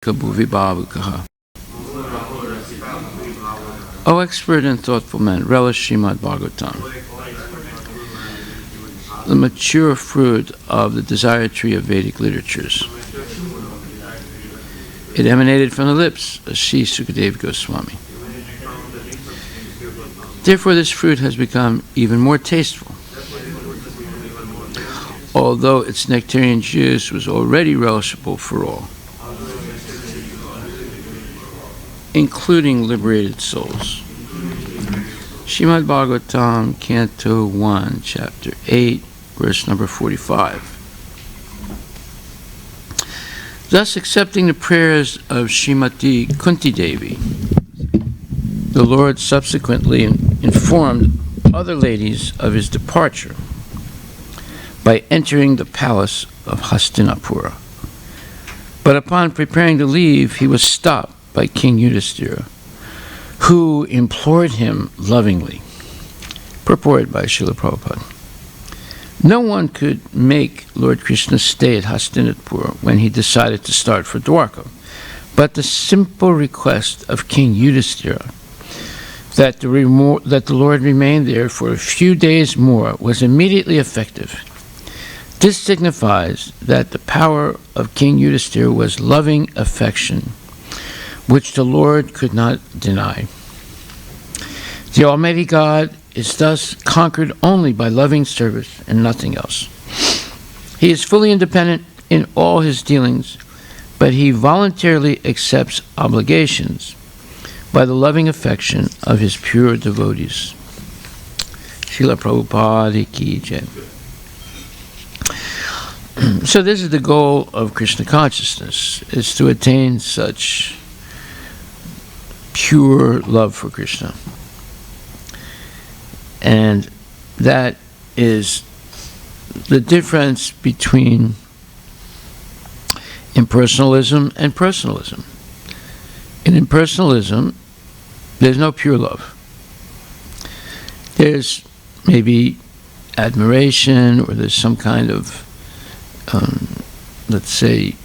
Rasika Bhuvibhavukaha. O expert and thoughtful men, relish Srimad Bhagavatam, the mature fruit of the desire tree of Vedic literatures. It emanated from the lips of Sri Sukadeva Goswami. Therefore, this fruit has become even more tasteful, although its nectarian juice was already relishable for all, including liberated souls. Srimad Bhagavatam, Canto 1, Chapter 8, verse number 45. Thus, accepting the prayers of Srimati Kunti Devi, the Lord subsequently informed other ladies of his departure by entering the palace of Hastinapura. But upon preparing to leave, he was stopped by King Yudhishthira, who implored him lovingly. Purported by Srila Prabhupada. No one could make Lord Krishna stay at Hastinapura when he decided to start for Dwarka, but the simple request of King Yudhishthira that the Lord remain there for a few days more was immediately effective. This signifies that the power of King Yudhishthira was loving affection, which the Lord could not deny. The Almighty God is thus conquered only by loving service and nothing else. He is fully independent in all his dealings, but he voluntarily accepts obligations by the loving affection of his pure devotees. Srila Prabhupada Ki Jai. So this is the goal of Krishna consciousness, is to attain such pure love for Krishna. And that is the difference between impersonalism and personalism. In impersonalism, there's no pure love. There's maybe admiration, or there's some kind of, let's say,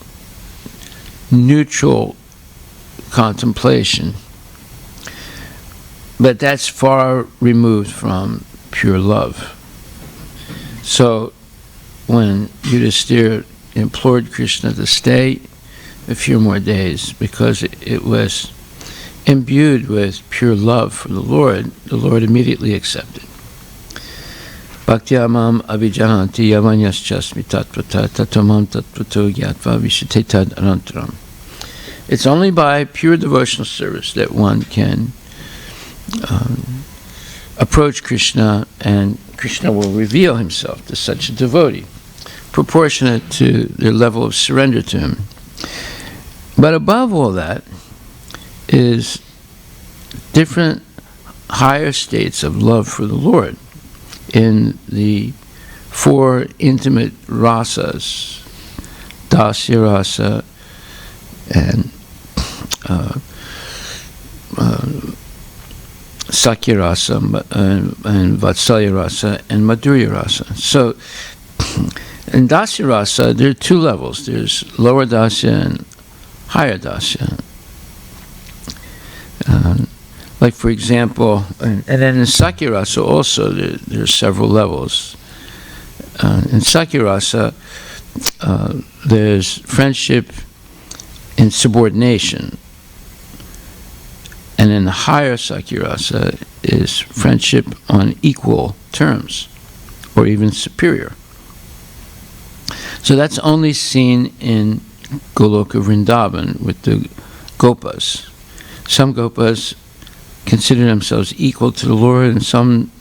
neutral contemplation. But that's far removed from pure love. So when Yudhishthira implored Krishna to stay a few more days because it was imbued with pure love for the Lord immediately accepted. Bhaktyamam abhijananti yavanyaschasmi tattvata tatvamam tattvato gyatva vishatetad anantaram. It's only by pure devotional service that one can approach Krishna, and Krishna will reveal himself to such a devotee, proportionate to their level of surrender to him. But above all that is different higher states of love for the Lord in the four intimate rasas, dasya rasa, and Sakya rasa, and Vatsalya rasa, and Madhurya rasa. So, in Dasya rasa, there are two levels. There's lower dasya and higher dasya. Like, for example, and then in Sakya rasa also, there are several levels. In Sakya rasa, there's friendship in subordination. And in the higher Sakya rasa is friendship on equal terms, or even superior. So that's only seen in Goloka Vrindavan with the Gopas. Some Gopas consider themselves equal to the Lord, and some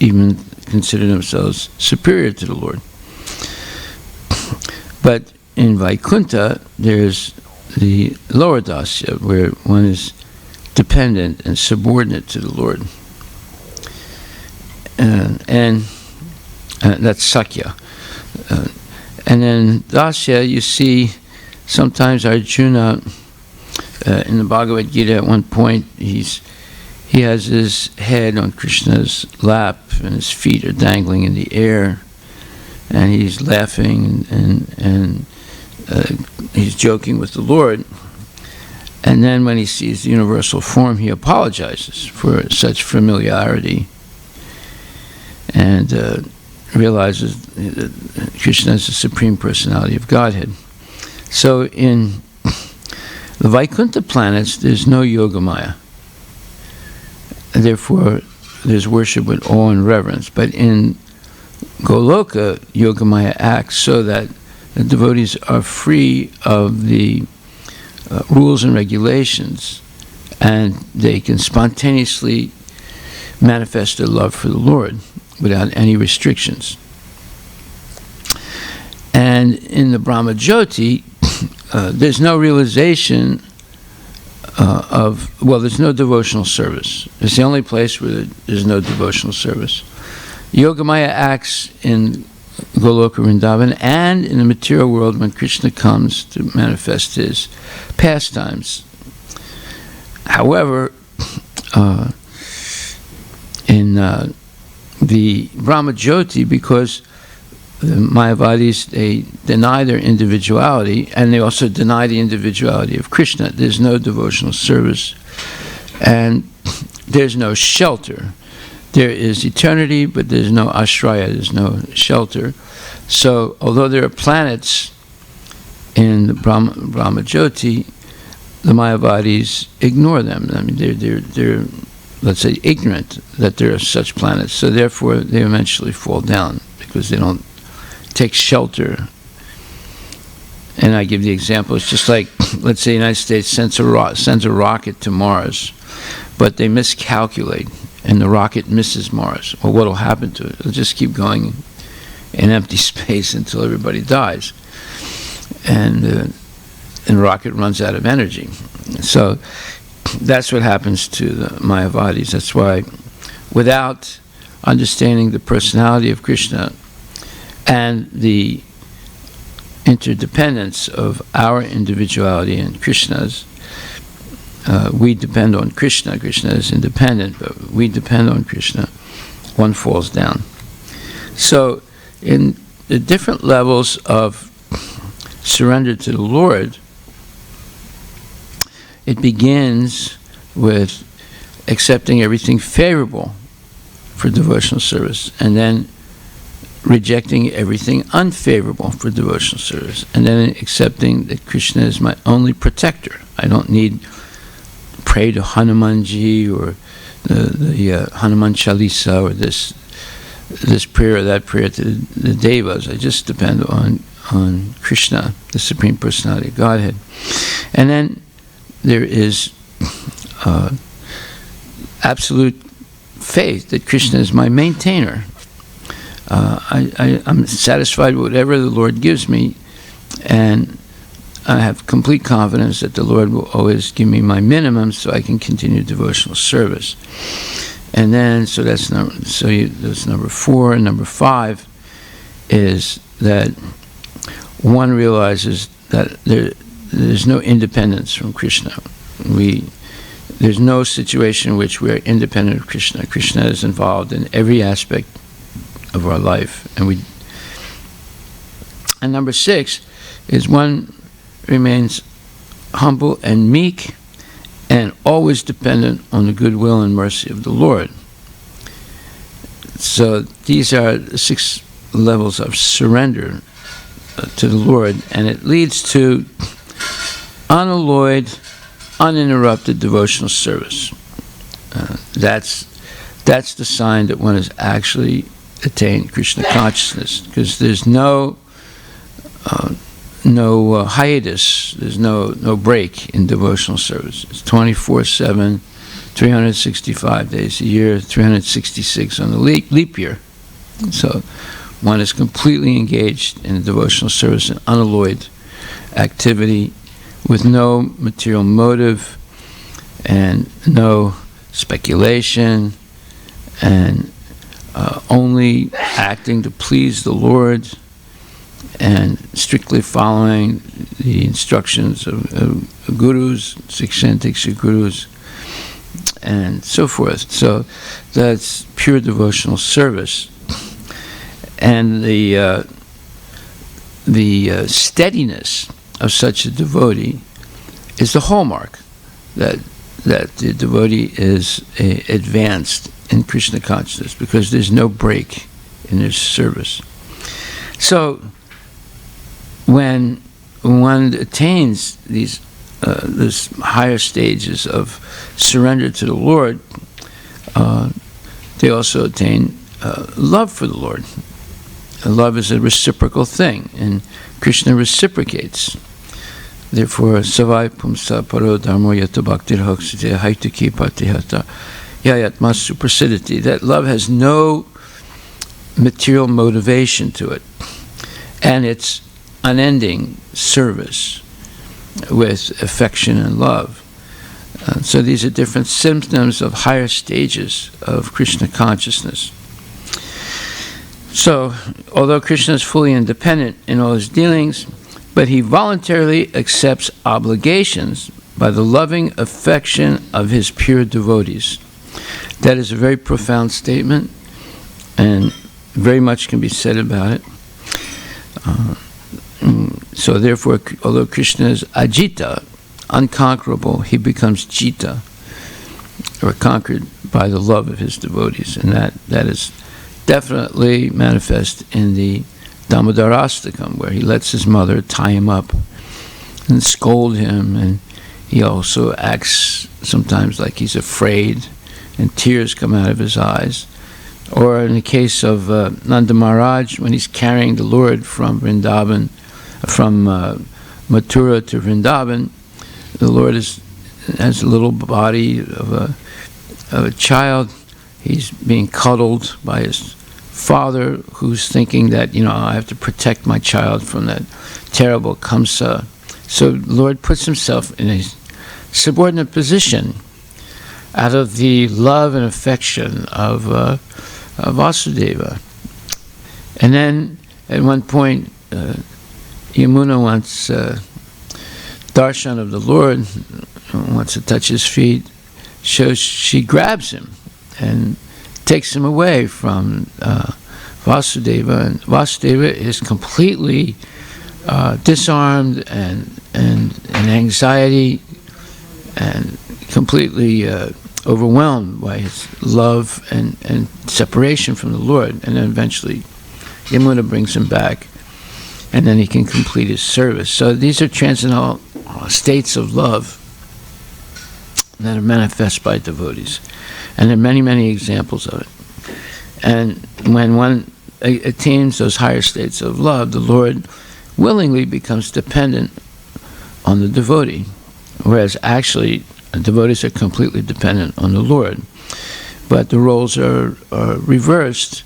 even consider themselves superior to the Lord. But in Vaikuntha, there's the lower dasya, where one is dependent and subordinate to the Lord. And that's Sakya. And then Dasya, you see sometimes Arjuna, in the Bhagavad Gita at one point, he has his head on Krishna's lap and his feet are dangling in the air, and he's laughing and he's joking with the Lord. And then when he sees the universal form, he apologizes for such familiarity and realizes that Krishna is the Supreme Personality of Godhead. So in the Vaikuntha planets, there's no Yogamaya. Therefore, there's worship with awe and reverence. But in Goloka, Yogamaya acts so that the devotees are free of the rules and regulations, and they can spontaneously manifest their love for the Lord without any restrictions. And in the Brahma Jyoti, there's no realization there's no devotional service. It's the only place where there's no devotional service. Yogamaya acts in Goloka Vrindavan and in the material world when Krishna comes to manifest his pastimes. However, in the Brahma Jyoti, because the Mayavadis, they deny their individuality, and they also deny the individuality of Krishna. There's no devotional service, and there's no shelter. There is eternity, but there's no ashraya, there's no shelter. So, although there are planets in the Brahma Jyoti, the Mayavadis ignore them. I mean, they're let's say, ignorant that there are such planets. So, therefore, they eventually fall down because they don't take shelter. And I give the example, it's just like, let's say the United States sends a rocket to Mars, but they miscalculate, and the rocket misses Mars. Well, what will happen to it? It'll just keep going in empty space until everybody dies. And the rocket runs out of energy. So that's what happens to the Mayavadis. That's why, without understanding the personality of Krishna and the interdependence of our individuality and Krishna's, we depend on Krishna. Krishna is independent, but we depend on Krishna. One falls down. So in the different levels of surrender to the Lord, it begins with accepting everything favorable for devotional service, and then rejecting everything unfavorable for devotional service, and then accepting that Krishna is my only protector. I don't need pray to Hanumanji or the Hanuman Chalisa or this prayer or that prayer to the Devas. I just depend on Krishna, the Supreme Personality of Godhead. And then there is absolute faith that Krishna is my maintainer. I'm satisfied with whatever the Lord gives me, and I have complete confidence that the Lord will always give me my minimum so I can continue devotional service. And then, that's number 4. And number 5 is that one realizes that there's no independence from Krishna. There's no situation in which we are independent of Krishna. Krishna is involved in every aspect of our life. And number 6 is one remains humble and meek and always dependent on the goodwill and mercy of the Lord. So these are the 6 levels of surrender to the Lord, and it leads to unalloyed, uninterrupted devotional service. That's the sign that one has actually attained Krishna consciousness, because there's no hiatus, there's no break in devotional service. It's 24/7, 365 days a year, 366 on the leap year. So one is completely engaged in devotional service and unalloyed activity with no material motive and no speculation, and only acting to please the Lord and strictly following the instructions of gurus, Sikshantiksha gurus, and so forth. So that's pure devotional service. And the steadiness of such a devotee is the hallmark that the devotee is advanced in Krishna consciousness, because there's no break in his service. So when one attains these higher stages of surrender to the Lord, they also attain love for the Lord. Love is a reciprocal thing, and Krishna reciprocates. Therefore, savai pumsa paro dharmo yata bhaktir hoksite haituki patihata yayatma suprasiditi. That love has no material motivation to it, and it's unending service with affection and love. So these are different symptoms of higher stages of Krishna consciousness. So, although Krishna is fully independent in all his dealings, but he voluntarily accepts obligations by the loving affection of his pure devotees. That is a very profound statement, and very much can be said about it. So therefore, although Krishna is Ajita, unconquerable, he becomes Jita, or conquered by the love of his devotees. And that is definitely manifest in the Damodarastakam, where he lets his mother tie him up and scold him, and he also acts sometimes like he's afraid, and tears come out of his eyes. Or in the case of Nanda Maharaj, when he's carrying the Lord from Vrindavan, from Mathura to Vrindavan, the Lord has a little body of a child. He's being cuddled by his father, who's thinking that, I have to protect my child from that terrible Kamsa. So the Lord puts himself in a subordinate position out of the love and affection of Vasudeva. And then at one point, Yamuna wants darshan of the Lord, wants to touch his feet, so she grabs him and takes him away from Vasudeva, and Vasudeva is completely disarmed and in anxiety and completely overwhelmed by his love and separation from the Lord. And then eventually Yamuna brings him back, and then he can complete his service. So these are transcendental states of love that are manifest by devotees. And there are many, many examples of it. And when one attains those higher states of love, the Lord willingly becomes dependent on the devotee, whereas actually devotees are completely dependent on the Lord. But the roles are reversed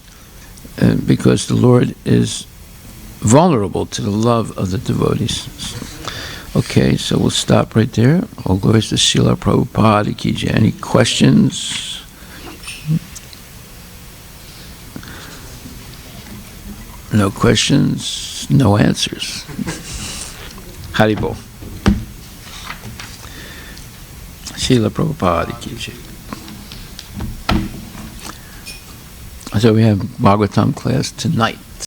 because the Lord is vulnerable to the love of the devotees. Okay, so we'll stop right there. All glories to Srila Prabhupada Ki Jai. Any questions? No questions, no answers. Haribol. Srila Prabhupada Ki Jai. So we have Bhagavatam class tonight.